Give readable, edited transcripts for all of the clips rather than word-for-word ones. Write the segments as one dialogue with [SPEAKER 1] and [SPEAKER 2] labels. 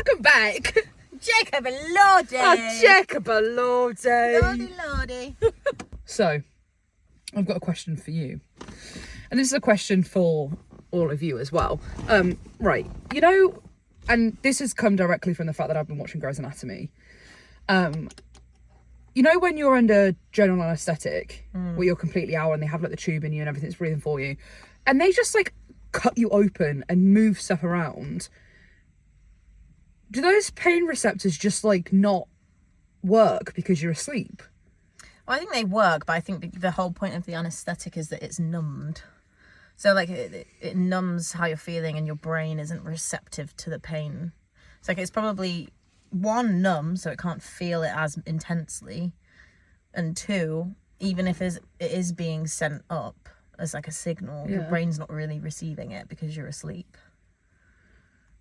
[SPEAKER 1] welcome back.
[SPEAKER 2] Jacob and Lordy.
[SPEAKER 1] Oh, Jacob and Lordy.
[SPEAKER 2] Lordy.
[SPEAKER 1] So, I've got a question for you. And this is a question for all of you as well. Right, you know, and this has come directly from the fact that I've been watching Grey's Anatomy. You know when you're under general anaesthetic, where you're completely out and they have like the tube in you and everything's breathing for you, and they just like cut you open and move stuff around, do those pain receptors just like not work because you're asleep?
[SPEAKER 2] Well, I think they work, but I think the whole point of the anaesthetic is that it's numbed. So like it numbs how you're feeling and your brain isn't receptive to the pain. It's like it's probably one, numb, so it can't feel it as intensely, and two, even if it is being sent up as like a signal, your brain's not really receiving it because you're asleep.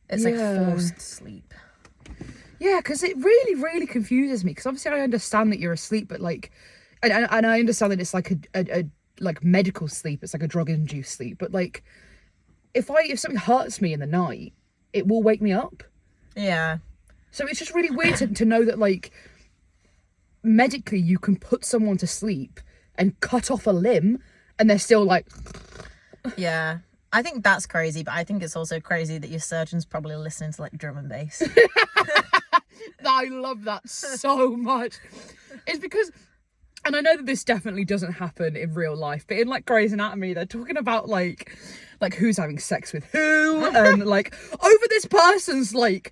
[SPEAKER 2] It's like forced sleep.
[SPEAKER 1] Yeah, because it really, really confuses me. Because obviously I understand that you're asleep, but like, and I understand that it's like a like medical sleep. It's like a drug-induced sleep. But like, if something hurts me in the night, it will wake me up.
[SPEAKER 2] Yeah.
[SPEAKER 1] So it's just really weird to know that like, medically you can put someone to sleep and cut off a limb, and they're still like.
[SPEAKER 2] Yeah. I think that's crazy, but I think it's also crazy that your surgeon's probably listening to like drum and bass.
[SPEAKER 1] I love that so much. It's because, and I know that this definitely doesn't happen in real life, but in like Grey's Anatomy, they're talking about like who's having sex with who, and like over this person's like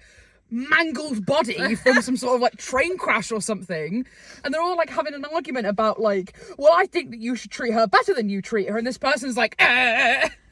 [SPEAKER 1] mangled body from some sort of like train crash or something, and they're all like having an argument about like, well, I think that you should treat her better than you treat her, and this person's like,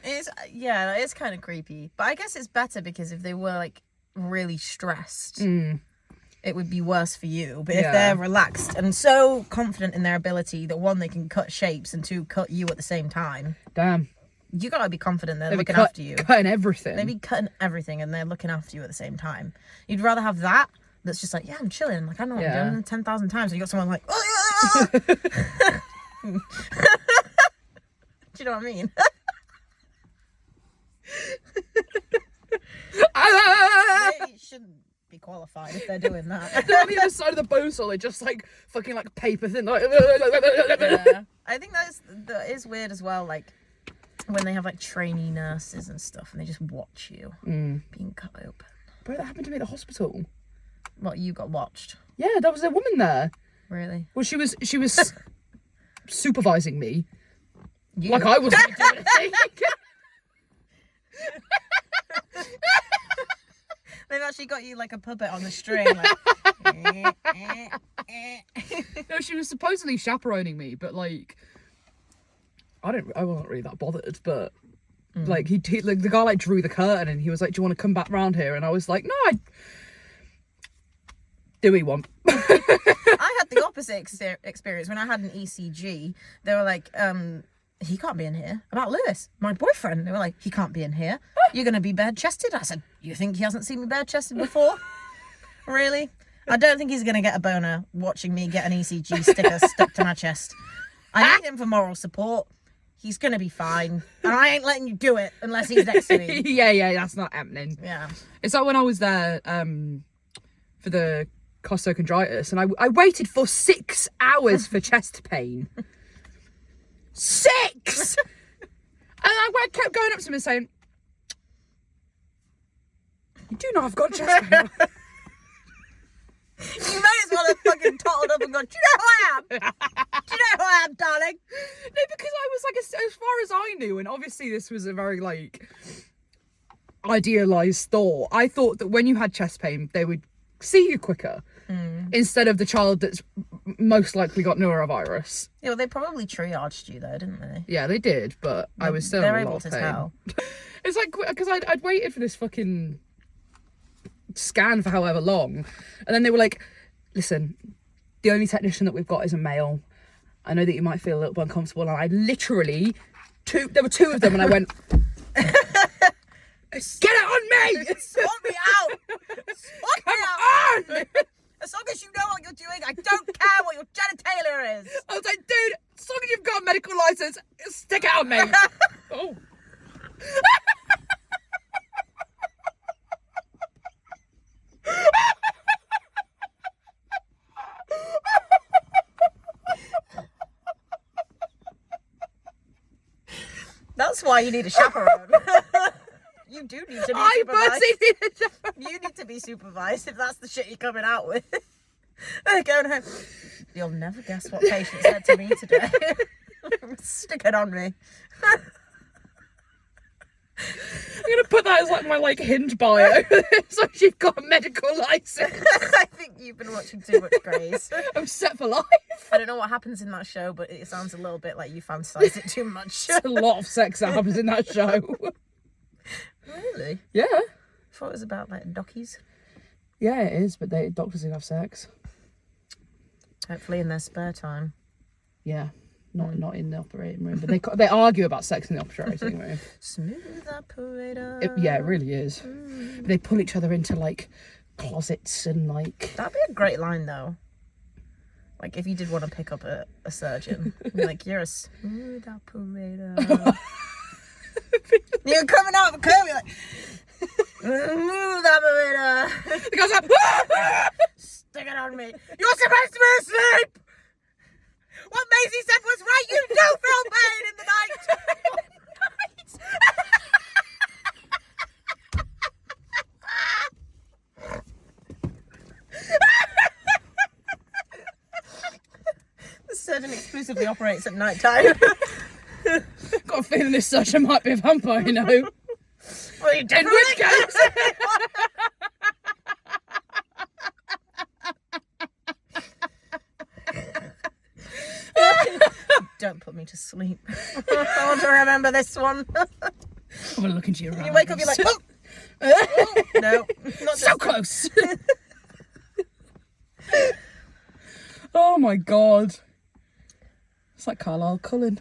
[SPEAKER 2] it's kind of creepy, but I guess it's better because if they were like really stressed, it would be worse for you. But if they're relaxed and so confident in their ability that one, they can cut shapes, and two, cut you at the same time,
[SPEAKER 1] damn,
[SPEAKER 2] you gotta be confident they're looking after you.
[SPEAKER 1] Cutting everything.
[SPEAKER 2] They'd be cutting everything and they're looking after you at the same time. You'd rather have that that's just like, yeah, I'm chilling, like I know what I'm doing 10,000 times, and you got someone like, oh, yeah. Do you know what I mean? They shouldn't be qualified if they're doing that.
[SPEAKER 1] They're on the other side of the bone saw, they're just like fucking like paper thin, like.
[SPEAKER 2] Yeah. I think that is weird as well, like when they have like trainee nurses and stuff and they just watch you being cut open.
[SPEAKER 1] Bro, that happened to me at the hospital.
[SPEAKER 2] What, you got watched?
[SPEAKER 1] Yeah, there was a woman there.
[SPEAKER 2] Really?
[SPEAKER 1] Well, she was supervising me. Like I wasn't doing anything.
[SPEAKER 2] They've actually got you like a puppet on the string. Like,
[SPEAKER 1] No, she was supposedly chaperoning me, but like, I wasn't really that bothered. But like, he like the guy like drew the curtain, and he was like, "Do you want to come back round here?" And I was like, "No, do we want?"
[SPEAKER 2] I had the opposite experience when I had an ECG. They were like, he can't be in here. About Lewis, my boyfriend. They were like, he can't be in here. You're going to be bare-chested. I said, you think he hasn't seen me bare-chested before? Really? I don't think he's going to get a boner watching me get an ECG sticker stuck to my chest. I need him for moral support. He's going to be fine. And I ain't letting you do it unless he's next to me.
[SPEAKER 1] Yeah, that's not happening.
[SPEAKER 2] Yeah.
[SPEAKER 1] It's like when I was there for the costochondritis, and I waited for 6 hours for chest pain. 6! And I kept going up to him and saying, "You do not have got chest pain."
[SPEAKER 2] You may as well have fucking tottled up and gone, "Do you know who I am? Do you know who I am, darling?"
[SPEAKER 1] No, because I was like, as far as I knew, and obviously this was a very like idealized thought, I thought that when you had chest pain, they would see you quicker instead of the child that's most likely got norovirus.
[SPEAKER 2] Yeah, well, they probably triaged you though, didn't they?
[SPEAKER 1] Yeah, they did, but I was still
[SPEAKER 2] They're
[SPEAKER 1] in a
[SPEAKER 2] able
[SPEAKER 1] lot
[SPEAKER 2] to
[SPEAKER 1] of pain.
[SPEAKER 2] tell.
[SPEAKER 1] It's like, because I'd waited for this fucking scan for however long, and then they were like, "Listen, the only technician that we've got is a male. I know that you might feel a little bit uncomfortable." And I literally, there were 2 of them, and I went, "Get it on me!
[SPEAKER 2] Sort me out! Sort me out!
[SPEAKER 1] On!"
[SPEAKER 2] As long as you know what you're doing, I don't care what your genitalia is.
[SPEAKER 1] I was like, "Dude, as long as you've got a medical license, stick it on me." Oh.
[SPEAKER 2] That's why you need a chaperone. You do need to be
[SPEAKER 1] I
[SPEAKER 2] supervised.
[SPEAKER 1] personally need a chaperone.
[SPEAKER 2] You need to be supervised if that's the shit you're coming out with. They're going home. You'll never guess what patient said to me today. Stick it on me.
[SPEAKER 1] I'm gonna put that as like my like Hinge bio. So you've got a medical license.
[SPEAKER 2] I think you've been watching too much Grey's.
[SPEAKER 1] I'm set for life.
[SPEAKER 2] I don't know what happens in that show, but it sounds a little bit like you fantasize it too much.
[SPEAKER 1] There's a lot of sex that happens in that show.
[SPEAKER 2] Really?
[SPEAKER 1] Yeah.
[SPEAKER 2] I thought it was about like dockies.
[SPEAKER 1] Yeah, it is, but doctors who have sex.
[SPEAKER 2] Hopefully in their spare time.
[SPEAKER 1] Yeah. Not in the operating room, but they argue about sex in the operating room.
[SPEAKER 2] Smooth operator.
[SPEAKER 1] Yeah, it really is. They pull each other into like closets and like.
[SPEAKER 2] That'd be a great line though. Like if you did want to pick up a surgeon, like you're a smooth operator. You're coming out of a curve, you're like smooth operator.
[SPEAKER 1] The guy's like,
[SPEAKER 2] Stick it on me. You're supposed to be asleep. What Maisie said was right. You do feel pain in the night. The surgeon exclusively operates at night time.
[SPEAKER 1] got a feeling this surgeon might be a vampire, you know.
[SPEAKER 2] Well, you
[SPEAKER 1] In
[SPEAKER 2] definitely
[SPEAKER 1] which case.
[SPEAKER 2] Don't put me to sleep. I want to remember this one.
[SPEAKER 1] I'm gonna look into your eyes.
[SPEAKER 2] You wake up, you're like, oh, no, not
[SPEAKER 1] so close. Oh my god. It's like Carlisle Cullen.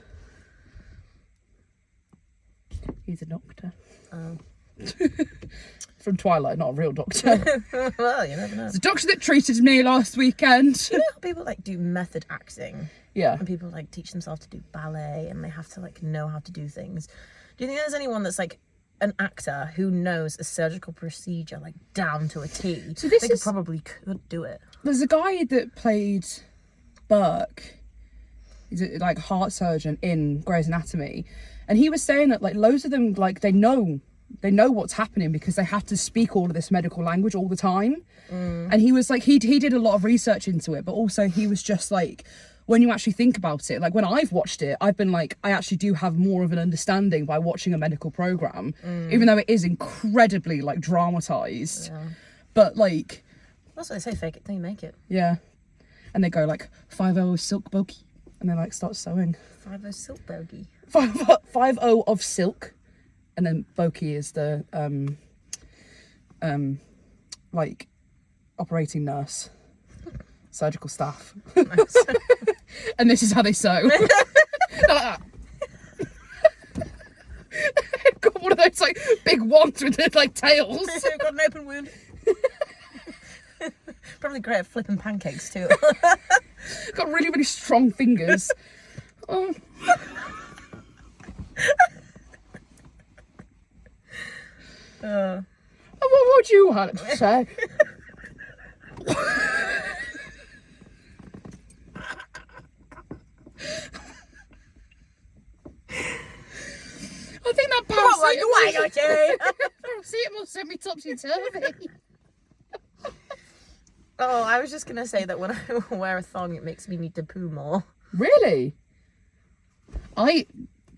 [SPEAKER 1] He's a doctor.
[SPEAKER 2] Oh.
[SPEAKER 1] From Twilight, not a real doctor.
[SPEAKER 2] Well, you never know.
[SPEAKER 1] The doctor that treated me last weekend.
[SPEAKER 2] You know how people like do method acting,
[SPEAKER 1] Yeah.
[SPEAKER 2] and people like teach themselves to do ballet, and they have to like know how to do things. Do you think there's anyone that's like an actor who knows a surgical procedure like down to a T?
[SPEAKER 1] So this
[SPEAKER 2] they could do it.
[SPEAKER 1] There's a guy that played Burke. He's a like heart surgeon in Grey's Anatomy, and he was saying that like loads of them like they know what's happening because they have to speak all of this medical language all the time. And he was like he did a lot of research into it, but also he was just like, when you actually think about it, like when I've watched it, I've been like, I actually do have more of an understanding by watching a medical program, even though it is incredibly like dramatized.
[SPEAKER 2] Yeah.
[SPEAKER 1] But like,
[SPEAKER 2] That's what they say, fake it till you make it.
[SPEAKER 1] yeah, and they go like 5-0 silk bogey, and they like start sewing
[SPEAKER 2] 5-0 silk bogey.
[SPEAKER 1] 5-0 of silk, and then bogey is the like operating nurse, surgical staff.
[SPEAKER 2] Nice.
[SPEAKER 1] And this is how they sew. They're like that. Got one of those like big wands with the like tails.
[SPEAKER 2] We've got an open wound. Probably great at flipping pancakes too.
[SPEAKER 1] Got really, really strong fingers. Oh. What would you have to say? I think that paracetamol sent me topsy-turvy.
[SPEAKER 2] Oh, I was just gonna say that when I wear a thong, it makes me need to poo more.
[SPEAKER 1] Really? I,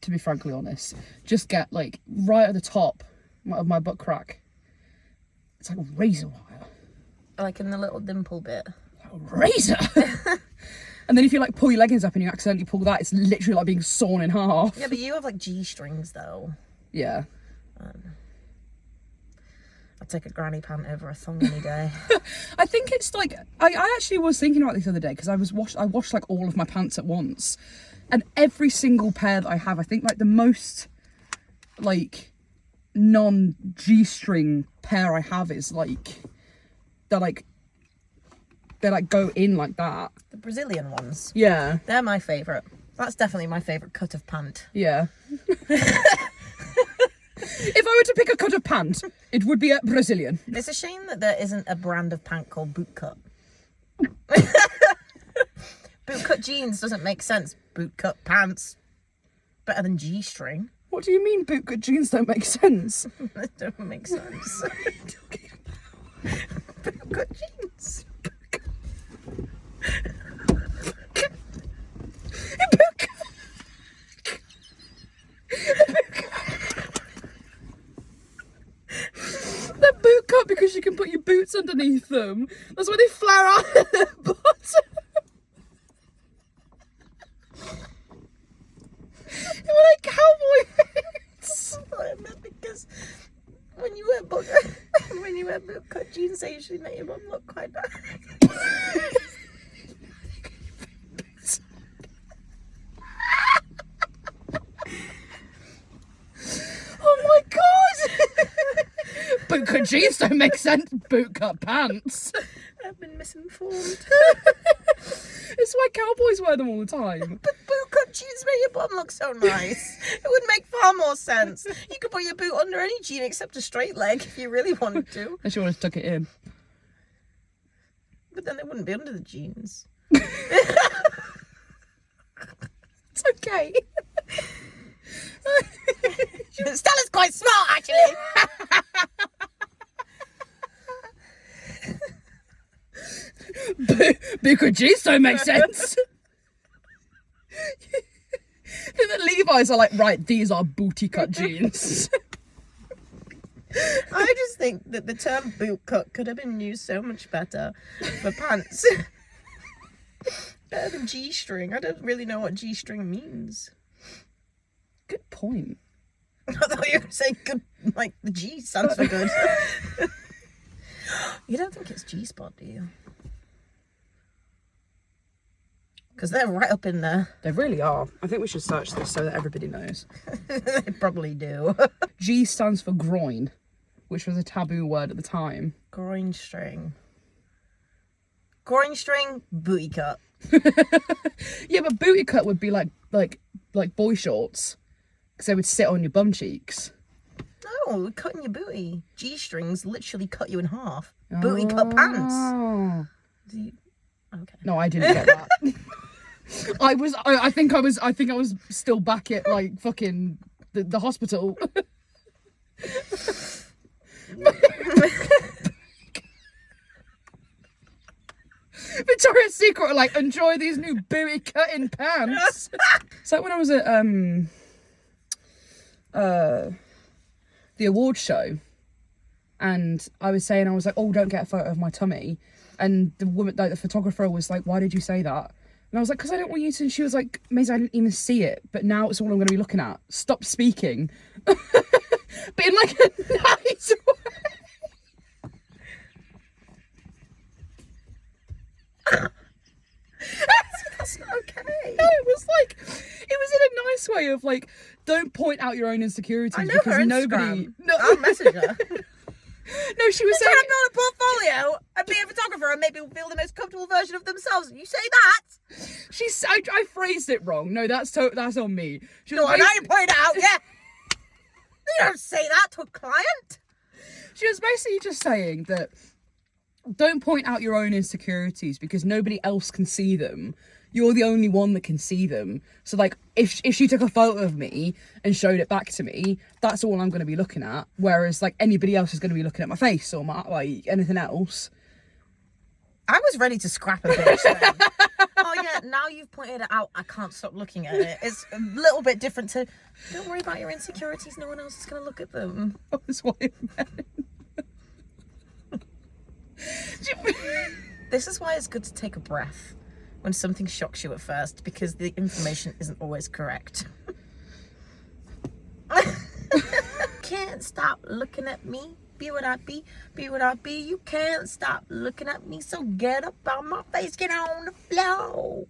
[SPEAKER 1] to be frankly honest, just get like right at the top of my butt crack. It's like a razor wire.
[SPEAKER 2] Like in the little dimple bit.
[SPEAKER 1] Like a razor. And then if you like pull your leggings up and you accidentally pull that, it's literally like being sawn in half.
[SPEAKER 2] Yeah, but you have like G-strings though.
[SPEAKER 1] Yeah.
[SPEAKER 2] I'd take a granny pant over a thong any day.
[SPEAKER 1] I think it's like I actually was thinking about this the other day because I washed like all of my pants at once, and every single pair that I have, I think like the most like non G-string pair I have is like they go in like that.
[SPEAKER 2] The Brazilian ones.
[SPEAKER 1] Yeah.
[SPEAKER 2] They're my favourite. That's definitely my favourite cut of pant.
[SPEAKER 1] Yeah. If I were to pick a cut of pant, it would be a Brazilian.
[SPEAKER 2] It's a shame that there isn't a brand of pant called Bootcut. Bootcut jeans doesn't make sense. Bootcut pants. Better than G-string.
[SPEAKER 1] What do you mean bootcut jeans don't make sense?
[SPEAKER 2] That don't make sense. Bootcut jeans.
[SPEAKER 1] They're bootcut because you can put your boots underneath them. That's why they flare out at the bottom. They were like cowboy boots.
[SPEAKER 2] I thought it meant because when you wear bootcut jeans, they usually make your mum look quite bad.
[SPEAKER 1] Oh my god! Bootcut jeans don't make sense. Bootcut pants.
[SPEAKER 2] I've been misinformed.
[SPEAKER 1] It's why cowboys wear them all the time.
[SPEAKER 2] But bootcut jeans make your bum look so nice. It would make far more sense. You could put your boot under any jean except a straight leg if you really wanted to.
[SPEAKER 1] Unless you want to tuck it in.
[SPEAKER 2] But then they wouldn't be under the jeans.
[SPEAKER 1] It's okay.
[SPEAKER 2] Stella's quite smart, actually.
[SPEAKER 1] Bootcut jeans don't make sense. Then the Levi's are like, right, these are bootycut jeans.
[SPEAKER 2] I just think that the term bootcut could have been used so much better for pants. Better than G-string. I don't really know what G-string means.
[SPEAKER 1] Good point.
[SPEAKER 2] I thought you were saying good, like the G stands for good. You don't think it's G-spot, do you? Because they're right up in there.
[SPEAKER 1] They really are. I think we should search this so that everybody knows.
[SPEAKER 2] They probably do.
[SPEAKER 1] G stands for groin, which was a taboo word at the time.
[SPEAKER 2] Groin string. Groin string, booty cut.
[SPEAKER 1] Yeah, but booty cut would be like boy shorts, because they would sit on your bum cheeks.
[SPEAKER 2] No, cutting your booty. G-strings literally cut you in half. Booty cut pants. Okay.
[SPEAKER 1] No, I didn't get that. I think I was still back at like fucking the hospital. Victoria's Secret are like, enjoy these new booty cutting pants. So when I was at the award show, and I was saying, I was like, oh, don't get a photo of my tummy, and the woman, like the photographer, was like, why did you say that? And I was like, because I don't want you to. And she was like, Maisie, I didn't even see it, but now it's all I'm going to be looking at. Stop speaking. But in like a nice way.
[SPEAKER 2] That's not okay.
[SPEAKER 1] No, it was in a nice way of like, don't point out your own insecurities.
[SPEAKER 2] I know
[SPEAKER 1] because
[SPEAKER 2] her
[SPEAKER 1] nobody.
[SPEAKER 2] Instagram.
[SPEAKER 1] No,
[SPEAKER 2] I'll message her.
[SPEAKER 1] no, she was
[SPEAKER 2] They're
[SPEAKER 1] saying.
[SPEAKER 2] trying to build a portfolio and be a photographer and make people feel the most comfortable version of themselves. You say that?
[SPEAKER 1] I phrased it wrong. No, that's on me. She
[SPEAKER 2] No,
[SPEAKER 1] was
[SPEAKER 2] now you point it out, yeah. You don't say that to a client.
[SPEAKER 1] She was basically just saying that don't point out your own insecurities because nobody else can see them. You're the only one that can see them. So like if she took a photo of me and showed it back to me, that's all I'm going to be looking at. Whereas like anybody else is going to be looking at my face or my like anything else.
[SPEAKER 2] I was ready to scrap a bitch then. Oh yeah, now you've pointed it out, I can't stop looking at it. It's a little bit different to, don't worry about your insecurities, no one else is going to look at them.
[SPEAKER 1] That's what it meant.
[SPEAKER 2] This is why it's good to take a breath when something shocks you at first, because the information isn't always correct. Can't stop looking at me. Be what I be, be what I be. You can't stop looking at me, so get up on my face, get on the floor.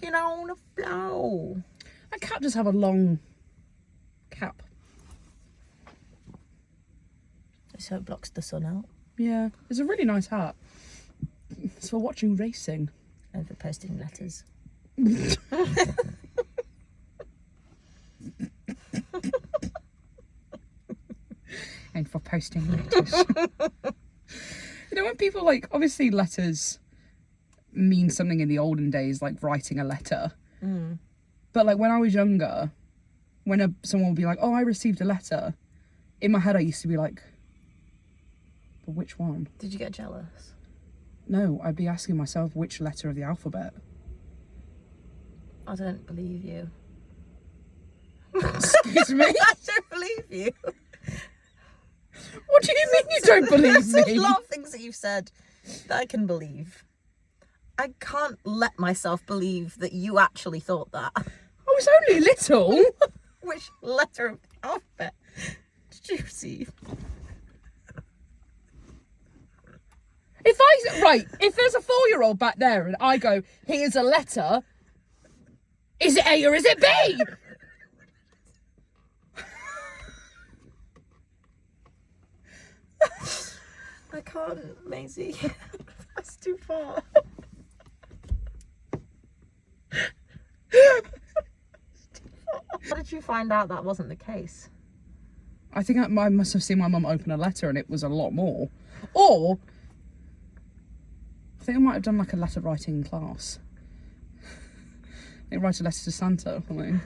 [SPEAKER 2] Get on the floor.
[SPEAKER 1] That cat just have a long cap.
[SPEAKER 2] So it blocks the sun out.
[SPEAKER 1] Yeah, it's a really nice hat. It's for watching racing.
[SPEAKER 2] And for posting letters.
[SPEAKER 1] And for posting letters. You know, when people like, obviously letters mean something in the olden days, like writing a letter.
[SPEAKER 2] Mm.
[SPEAKER 1] But like when I was younger, when someone would be like, oh, I received a letter, in my head I used to be like, but which one?
[SPEAKER 2] Did you get jealous?
[SPEAKER 1] No, I'd be asking myself which letter of the alphabet.
[SPEAKER 2] I don't believe you.
[SPEAKER 1] Excuse me?
[SPEAKER 2] I don't believe you.
[SPEAKER 1] What do you mean you don't believe
[SPEAKER 2] There's
[SPEAKER 1] me?
[SPEAKER 2] a lot of things that you've said that I can believe. I can't let myself believe that you actually thought that.
[SPEAKER 1] Oh, it's only a little.
[SPEAKER 2] Which letter of the alphabet did you receive?
[SPEAKER 1] If there's a 4-year-old back there and I go, here's a letter, is it A or is it B?
[SPEAKER 2] I can't, Maisie. That's too far. How did you find out that wasn't the case?
[SPEAKER 1] I think I must have seen my mum open a letter and it was a lot more. Or, I think I might have done like a letter writing class. They write a letter to Santa or something.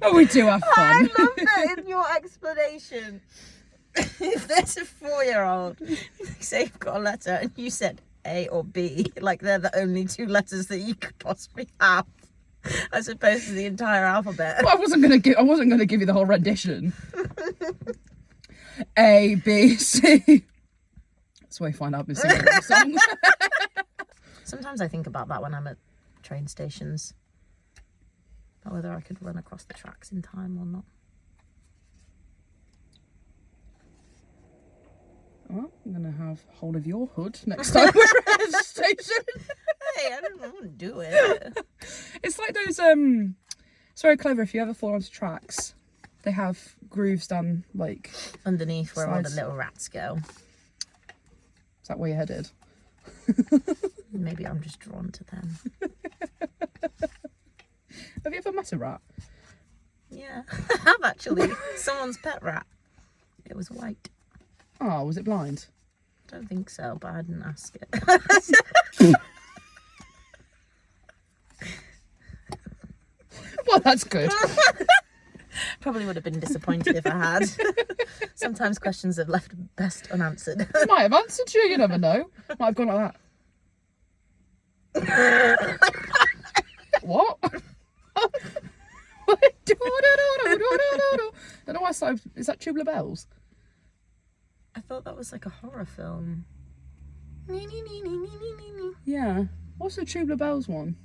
[SPEAKER 1] Oh, we do have fun.
[SPEAKER 2] I love that in your explanation. If there's a 4-year-old, say you've got a letter and you said A or B, like they're the only 2 letters that you could possibly have, as opposed to the entire alphabet.
[SPEAKER 1] Well, I wasn't gonna give you the whole rendition. A, B, C. That's why you find out I've been singing the song.
[SPEAKER 2] Sometimes I think about that when I'm at train stations. About whether I could run across the tracks in time or not.
[SPEAKER 1] Well, I'm gonna have hold of your hood next time we're at the station.
[SPEAKER 2] Hey, I wouldn't do it.
[SPEAKER 1] It's like those it's very clever if you ever fall onto tracks. They have grooves done like
[SPEAKER 2] Underneath where all the
[SPEAKER 1] slides.
[SPEAKER 2] little rats go.
[SPEAKER 1] Is that where you're headed?
[SPEAKER 2] Maybe I'm just drawn to them.
[SPEAKER 1] Have you ever met a rat?
[SPEAKER 2] Yeah, I have actually. Someone's pet rat. It was white.
[SPEAKER 1] Oh, was it blind?
[SPEAKER 2] Don't think so, but I didn't ask it.
[SPEAKER 1] Well, that's good.
[SPEAKER 2] Probably would have been disappointed if I had. Sometimes questions are left best unanswered.
[SPEAKER 1] I might have answered you, you never know. Might have gone like that. What? I don't know why I started. Is that Tubular Bells?
[SPEAKER 2] I thought that was like a horror film.
[SPEAKER 1] Yeah. What's the Tubular Bells one?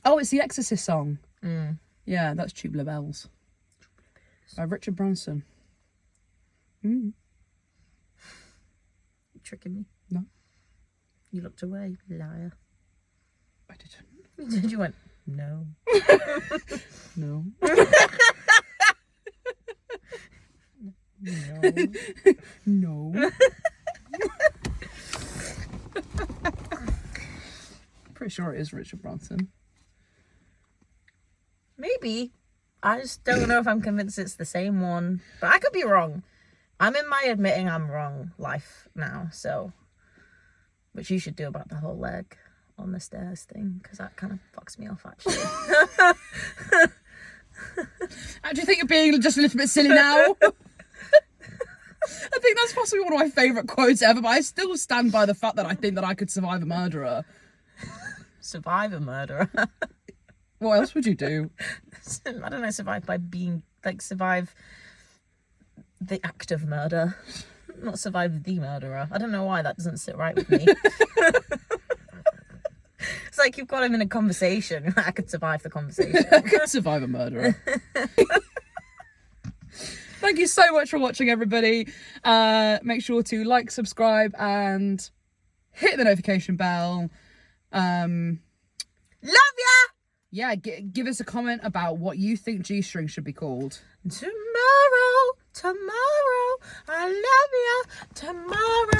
[SPEAKER 1] Oh, it's the Exorcist song.
[SPEAKER 2] Mm.
[SPEAKER 1] Yeah, that's Tubular Bells. By Richard Branson. Mm.
[SPEAKER 2] You tricking me?
[SPEAKER 1] No.
[SPEAKER 2] You looked away, liar.
[SPEAKER 1] I didn't.
[SPEAKER 2] You went, no.
[SPEAKER 1] No.
[SPEAKER 2] No.
[SPEAKER 1] No. Pretty sure it is Richard Branson.
[SPEAKER 2] Maybe. I just don't know if I'm convinced it's the same one. But I could be wrong. I'm in my admitting I'm wrong life now, so. Which you should do about the whole leg on the stairs thing, because that kind of fucks me off, actually.
[SPEAKER 1] How do you think you're being just a little bit silly now? I think that's possibly one of my favourite quotes ever, but I still stand by the fact that I think that I could survive a murderer.
[SPEAKER 2] Survive a murderer.
[SPEAKER 1] What else would you do?
[SPEAKER 2] I don't know, survive by being, like, survive the act of murder. Not survive the murderer. I don't know why that doesn't sit right with me. It's like you've got him in a conversation. I could survive the conversation.
[SPEAKER 1] I could survive a murderer. Thank you so much for watching, everybody. Make sure to like, subscribe, and hit the notification bell.
[SPEAKER 2] Love ya!
[SPEAKER 1] Yeah, give us a comment about what you think G-string should be called.
[SPEAKER 2] Tomorrow, I love ya. Tomorrow.